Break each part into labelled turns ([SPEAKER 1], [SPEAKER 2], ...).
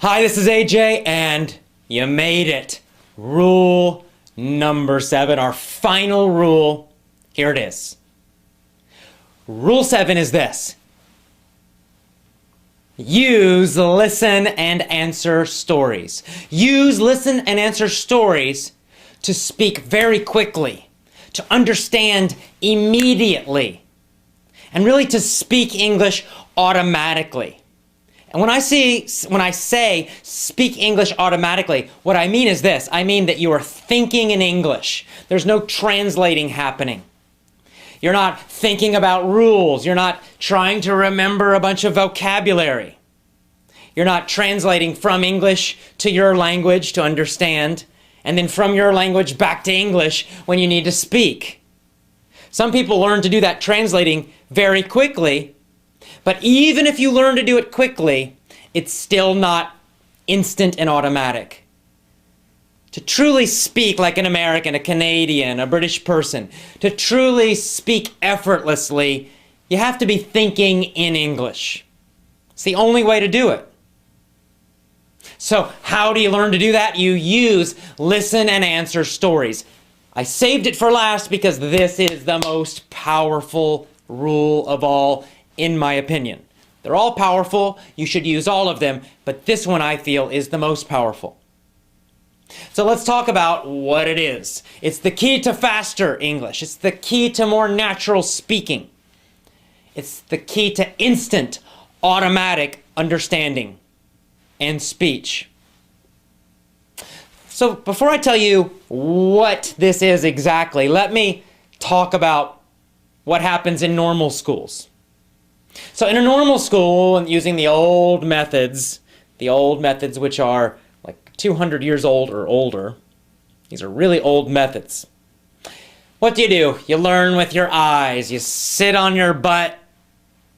[SPEAKER 1] Hi, this is AJ, and you made it. Rule number 7, our final rule. Here it is. Rule 7 is this. Use listen and answer stories. Use listen and answer stories to speak very quickly, to understand immediately, and really to speak English automatically. And when I say speak English automatically, what I mean is this. I mean that you are thinking in English. There's no translating happening. You're not thinking about rules. You're not trying to remember a bunch of vocabulary. You're not translating from English to your language to understand, and then from your language back to English when you need to speak. Some people learn to do that translating very quickly, but even if you learn to do it quickly, it's still not instant and automatic. To truly speak like an American, a Canadian, a British person, to truly speak effortlessly, you have to be thinking in English. It's the only way to do it. So how do you learn to do that? You use listen and answer stories. I saved it for last because this is the most powerful rule of all, in my opinion. They're all powerful. You should use all of them, but this one I feel is the most powerful. So let's talk about what it is. It's the key to faster English. It's the key to more natural speaking. It's the key to instant, automatic understanding and speech. So before I tell you what this is exactly, let me talk about what happens in normal schools. So in a normal school, using the old methods which are like 200 years old or older, these are really old methods. What do? You learn with your eyes. You sit on your butt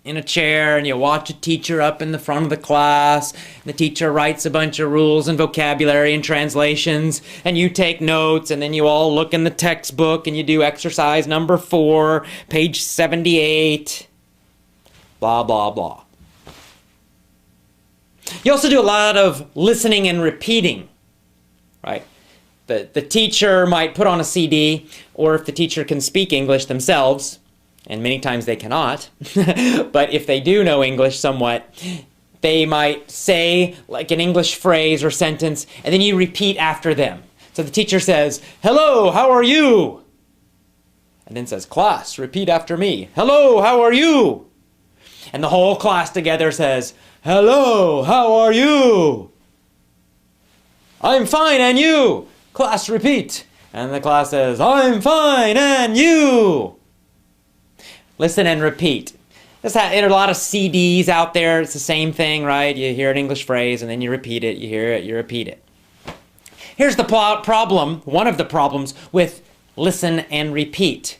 [SPEAKER 1] in a chair and you watch a teacher up in the front of the class. The teacher writes a bunch of rules and vocabulary and translations, and you take notes, and then you all look in the textbook and you do exercise number 4, page 78. Blah, blah, blah. You also do a lot of listening and repeating, right? The teacher might put on a CD, or if the teacher can speak English themselves, and many times they cannot, but if they do know English somewhat, they might say like an English phrase or sentence, and then you repeat after them. So the teacher says, "Hello, how are you?" And then says, "Class, repeat after me. Hello, how are you?" And the whole class together says, "Hello, how are you?" "I'm fine, and you?" Class, repeat. And the class says, "I'm fine, and you?" Listen and repeat. There are a lot of CDs out there. It's the same thing, right? You hear an English phrase, and then you repeat it. You hear it, you repeat it. Here's the problem, one of the problems with listen and repeat.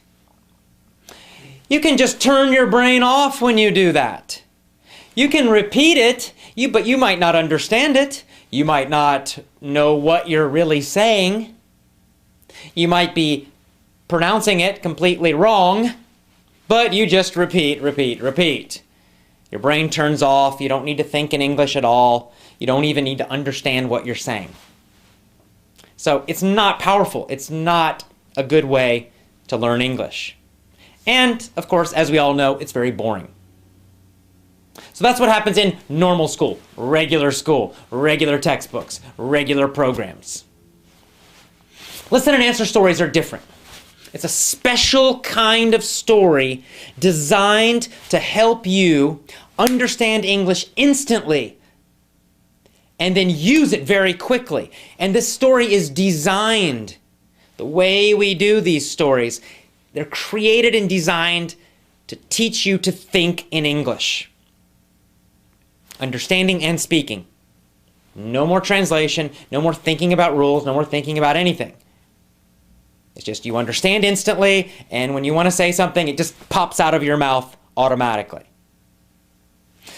[SPEAKER 1] You can just turn your brain off when you do that. You can repeat it, but you might not understand it. You might not know what you're really saying. You might be pronouncing it completely wrong, but you just repeat, repeat, repeat. Your brain turns off. You don't need to think in English at all. You don't even need to understand what you're saying. So it's not powerful. It's not a good way to learn English. And, of course, as we all know, it's very boring. So that's what happens in normal school, regular textbooks, regular programs. Listen and answer stories are different. It's a special kind of story designed to help you understand English instantly and then use it very quickly. And this story is designed, the way we do these stories, they're created and designed to teach you to think in English. Understanding and speaking. No more translation, no more thinking about rules, no more thinking about anything. It's just you understand instantly, and when you want to say something, it just pops out of your mouth automatically.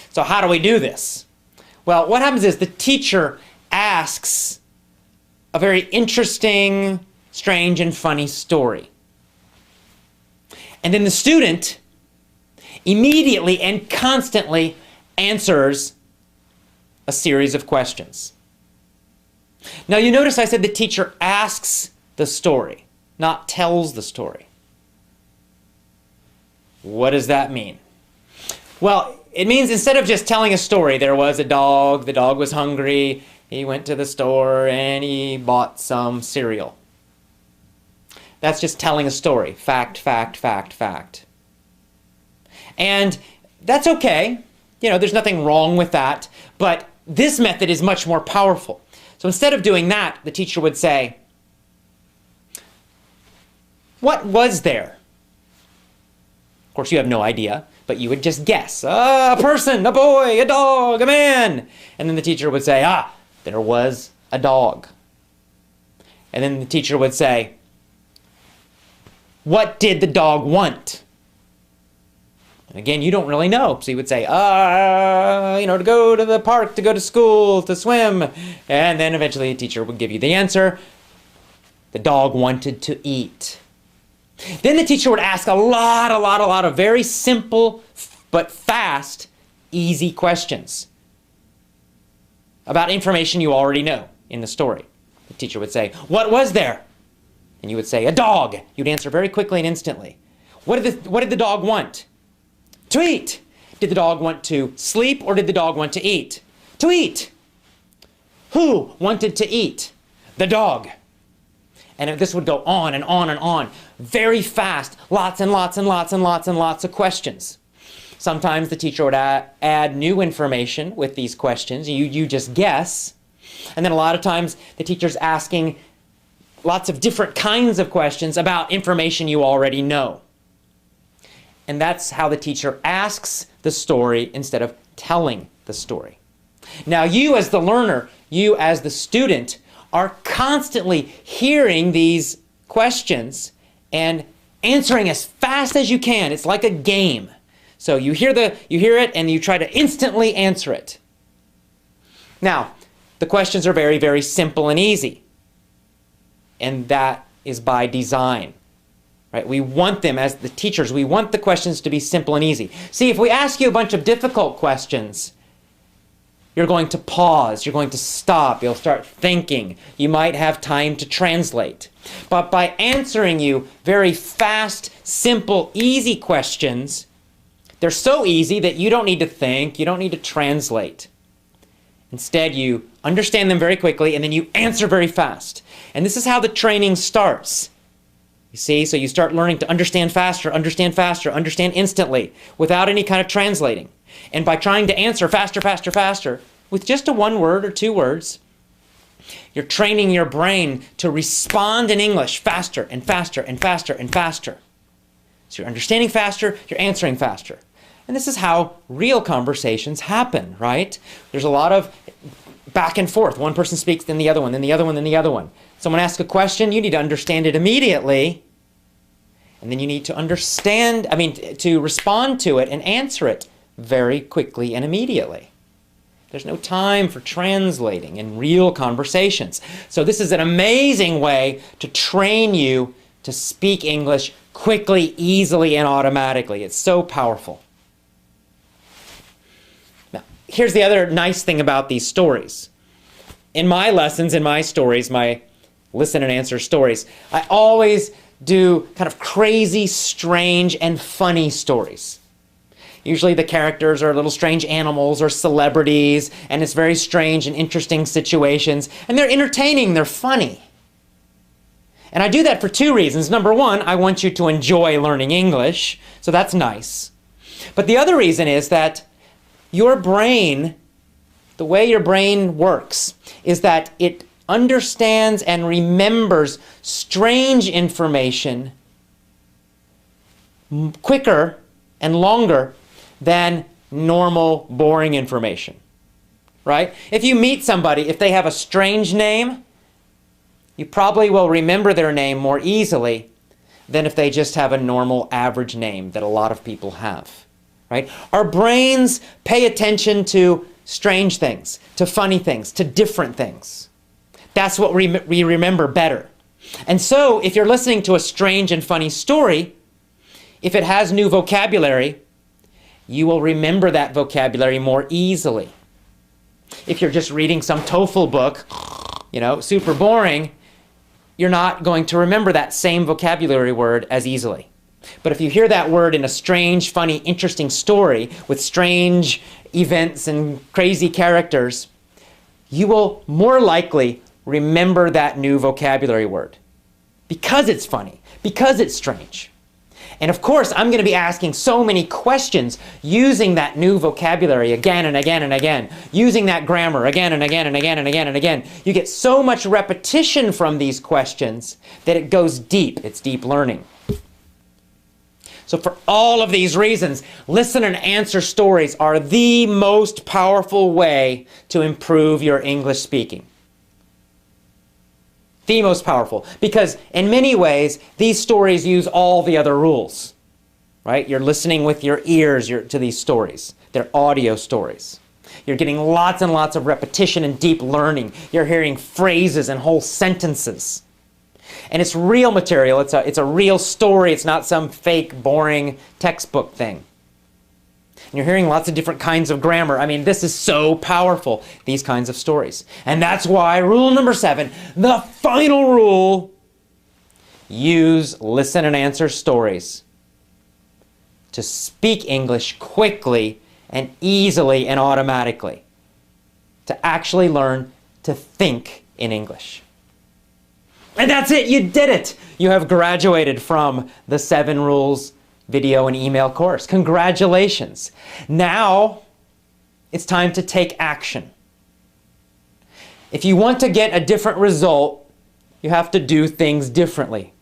[SPEAKER 1] So how do we do this? Well, what happens is the teacher asks a very interesting, strange, and funny story. And then the student immediately and constantly answers a series of questions. Now you notice I said the teacher asks the story, not tells the story. What does that mean? Well, it means instead of just telling a story, there was a dog, the dog was hungry, he went to the store and he bought some cereal. That's just telling a story. Fact, fact, fact, fact. And that's okay. You know, there's nothing wrong with that. But this method is much more powerful. So instead of doing that, the teacher would say, what was there? Of course, you have no idea, but you would just guess. A person, a boy, a dog, a man. And then the teacher would say, there was a dog. And then the teacher would say, what did the dog want? And again, you don't really know. So you would say, to go to the park, to go to school, to swim. And then eventually the teacher would give you the answer. The dog wanted to eat. Then the teacher would ask a lot of very simple but fast, easy questions about information you already know in the story. The teacher would say, what was there? And you would say, a dog. You'd answer very quickly and instantly. What did the dog want? To eat. Did the dog want to sleep or did the dog want to eat? To eat. Who wanted to eat? The dog. And this would go on and on and on. Very fast. Lots and lots and lots and lots and lots of questions. Sometimes the teacher would add new information with these questions. You just guess. And then a lot of times the teacher's asking lots of different kinds of questions about information you already know. And that's how the teacher asks the story instead of telling the story. Now you as the learner, you as the student, are constantly hearing these questions and answering as fast as you can. It's like a game. So you hear it and you try to instantly answer it. Now, the questions are very, very simple and easy. And that is by design. Right? We want them, as the teachers, we want the questions to be simple and easy. See, if we ask you a bunch of difficult questions, you're going to pause, you're going to stop, you'll start thinking, you might have time to translate. But by answering you very fast, simple, easy questions, they're so easy that you don't need to think, you don't need to translate. Instead, you understand them very quickly and then you answer very fast. And this is how the training starts. You see, so you start learning to understand faster, understand instantly, without any kind of translating. And by trying to answer faster, with just a one word or two words, you're training your brain to respond in English faster and faster and faster and faster. So you're understanding faster, you're answering faster. And this is how real conversations happen, right? There's a lot of back and forth. One person speaks, then the other one, then the other one, then the other one. Someone asks a question, you need to understand it immediately. And then you need to to respond to it and answer it very quickly and immediately. There's no time for translating in real conversations. So this is an amazing way to train you to speak English quickly, easily, and automatically. It's so powerful. Now, here's the other nice thing about these stories. In my lessons, in my stories, my listen and answer stories, I always do kind of crazy, strange, and funny stories. Usually the characters are little strange animals or celebrities, and it's very strange and interesting situations, and they're entertaining, they're funny. And I do that for two reasons. Number one, I want you to enjoy learning English, so that's nice. But the other reason is that your brain, the way your brain works, is that it understands and remembers strange information quicker and longer than normal, boring information, right? If you meet somebody, if they have a strange name, you probably will remember their name more easily than if they just have a normal, average name that a lot of people have, right? Our brains pay attention to strange things, to funny things, to different things. That's what we remember better. And so, if you're listening to a strange and funny story, if it has new vocabulary, you will remember that vocabulary more easily. if you're just reading some TOEFL book, super boring, you're not going to remember that same vocabulary word as easily. But if you hear that word in a strange, funny, interesting story with strange events and crazy characters, you will more likely remember that new vocabulary word because it's funny, because it's strange. And of course, I'm going to be asking so many questions using that new vocabulary again and again and again, using that grammar again and again and again and again and again. You get so much repetition from these questions that it goes deep. It's deep learning. So for all of these reasons, listen and answer stories are the most powerful way to improve your English speaking. The most powerful, because in many ways, these stories use all the other rules, right? You're listening with your ears to these stories. They're audio stories. You're getting lots and lots of repetition and deep learning. You're hearing phrases and whole sentences. And it's real material. It's a real story. It's not some fake, boring textbook thing. And you're hearing lots of different kinds of grammar. I mean, this is so powerful, these kinds of stories. And that's why rule number 7, the final rule, use listen and answer stories to speak English quickly and easily and automatically, to actually learn to think in English. And that's it, you did it! You have graduated from the 7 rules video and email course. Congratulations. Now, it's time to take action. If you want to get a different result, you have to do things differently.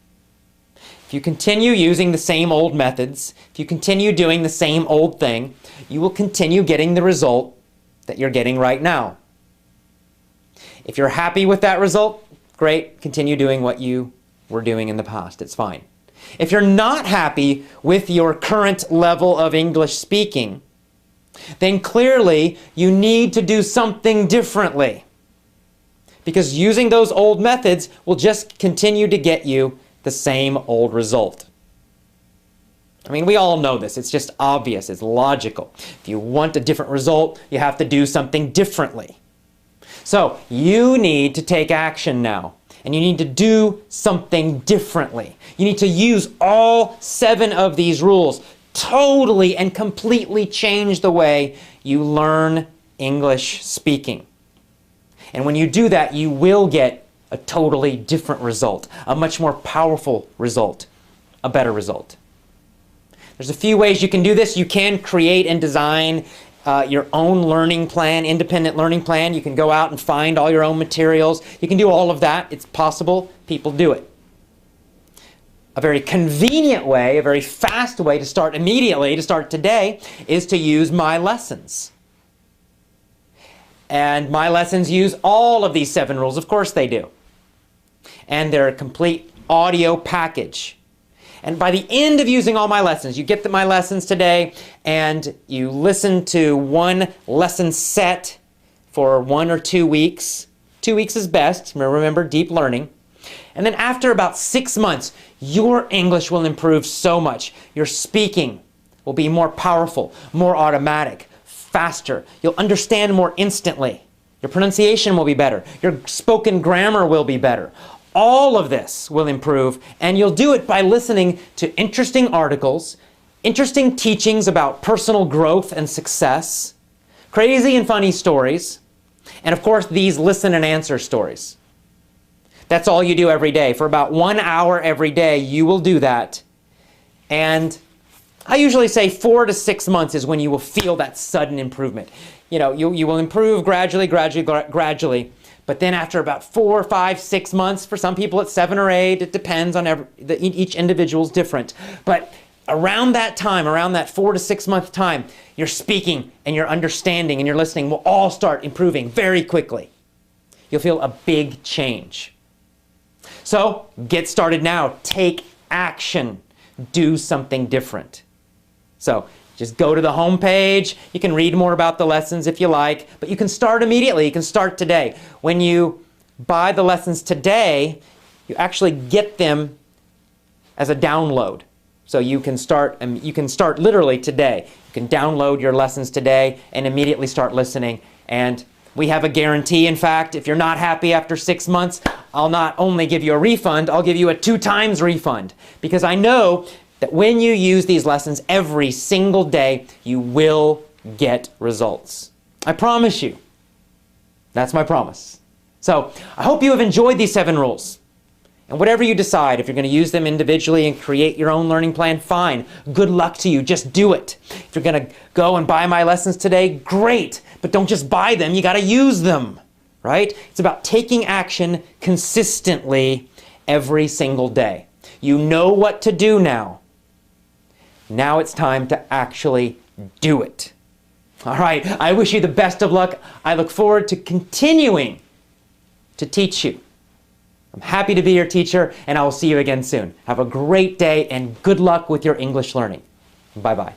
[SPEAKER 1] If you continue using the same old methods, if you continue doing the same old thing, you will continue getting the result that you're getting right now. If you're happy with that result, great, continue doing what you were doing in the past. It's fine. If you're not happy with your current level of English speaking, then clearly you need to do something differently. Because using those old methods will just continue to get you the same old result. I mean, we all know this. It's just obvious. It's logical. If you want a different result, you have to do something differently. So you need to take action now. And you need to do something differently. You need to use all 7 of these rules, totally and completely change the way you learn English speaking. And when you do that, you will get a totally different result, a much more powerful result, a better result. There's a few ways you can do this. You can create and design your own learning plan, independent learning plan. You can go out and find all your own materials. You can do all of that. It's possible. People do it. A very convenient way, a very fast way to start immediately, to start today, is to use My Lessons. And My Lessons use all of these 7 rules. Of course they do. And they're a complete audio package. And by the end of using all My Lessons, you get My Lessons today and you listen to one lesson set for 1 or 2 weeks. 2 weeks is best. Remember, deep learning. And then after about 6 months, your English will improve so much. Your speaking will be more powerful, more automatic, faster. You'll understand more instantly. Your pronunciation will be better. Your spoken grammar will be better. All of this will improve, and you'll do it by listening to interesting articles, interesting teachings about personal growth and success, crazy and funny stories, and of course these listen and answer stories. That's all you do every day. For about 1 hour every day, you will do that. And I usually say 4 to 6 months is when you will feel that sudden improvement. You will improve gradually. But then after about 4, 5, 6 months, for some people it's 7 or 8, it depends on each individual's different. But around that time, around that 4 to 6 month time, your speaking and your understanding and your listening will all start improving very quickly. You'll feel a big change. So get started now. Take action. Do something different. So just go to the home page. You can read more about the lessons if you like, but you can start immediately. You can start today. When you buy the lessons today, you actually get them as a download. So you can start literally today. You can download your lessons today and immediately start listening, and We have a guarantee. In fact, if you're not happy after 6 months, I'll not only give you a refund, I'll give you a 2 times refund. Because I know that when you use these lessons every single day, you will get results. I promise you. That's my promise. So I hope you have enjoyed these 7 rules. And whatever you decide, if you're going to use them individually and create your own learning plan, fine. Good luck to you. Just do it. If you're going to go and buy my lessons today, great. But don't just buy them. You got to use them, right? It's about taking action consistently every single day. You know what to do now. Now it's time to actually do it. All right. I wish you the best of luck. I look forward to continuing to teach you. I'm happy to be your teacher, and I will see you again soon. Have a great day, and good luck with your English learning. Bye-bye.